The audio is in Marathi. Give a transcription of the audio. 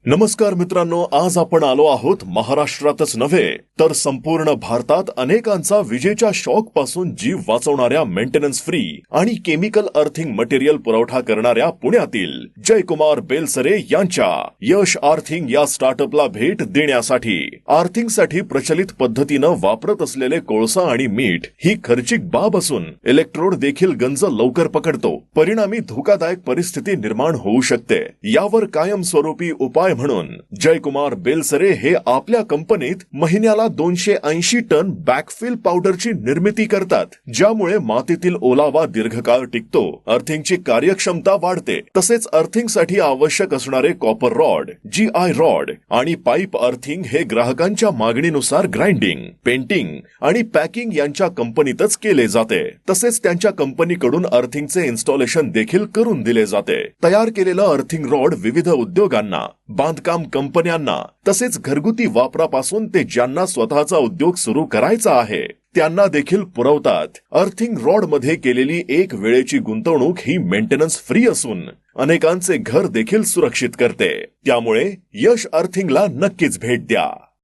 नमस्कार मित्रांनो, आज आपण आलो आहोत महाराष्ट्रातच नव्हे तर संपूर्ण भारतात अनेकांचा विजेच्या शॉक पासून जीव वाचवणाऱ्या मेंटेनन्स फ्री आणि केमिकल अर्थिंग मटेरियल पुरवठा करणाऱ्या पुण्यातील जयकुमार बेलसरे यांच्या यश अर्थिंग या स्टार्टअपला भेट देण्यासाठी. आर्थिंगसाठी प्रचलित पद्धतीनं वापरत असलेले कोळसा आणि मीठ ही खर्चिक बाब असून इलेक्ट्रोड देखील गंज लवकर पकडतो, परिणामी धोकादायक परिस्थिती निर्माण होऊ शकते. यावर कायमस्वरूपी उपाय म्हणून जयकुमार बेलसरे हे आपल्या कंपनीत महिन्याला 280 टन बॅकफिल पावडरची निर्मिती करतात, ज्यामुळे मातीतील ओलावा दीर्घकाळ टिकतो, अर्थिंगची कार्यक्षमता वाढते. तसेच अर्थिंगसाठी आवश्यक असणारे कॉपर रॉड, GI रॉड आणि पाईप अर्थिंग हे ग्राहकांच्या मागणीनुसार ग्राइंडिंग, पेंटिंग आणि पॅकिंग यांच्या कंपनीतच केले जाते. तसेच त्यांच्या कंपनीकडून अर्थिंगचे इन्स्टॉलेशन देखील करून दिले जाते. तयार केलेलं अर्थिंग रॉड विविध उद्योगांना, बांधकाम कंपन्यांना तसेच घरगुती वापरापासून ते ज्यांना स्वतःचा उद्योग सुरू करायचा आहे त्यांना देखील पुरवतात. अर्थिंग रॉड मध्ये केलेली एक वेळेची गुंतवणूक ही मेंटेनन्स फ्री असून अनेकांचे घर देखील सुरक्षित करते. त्यामुळे यश अर्थिंगला नक्कीच भेट द्या.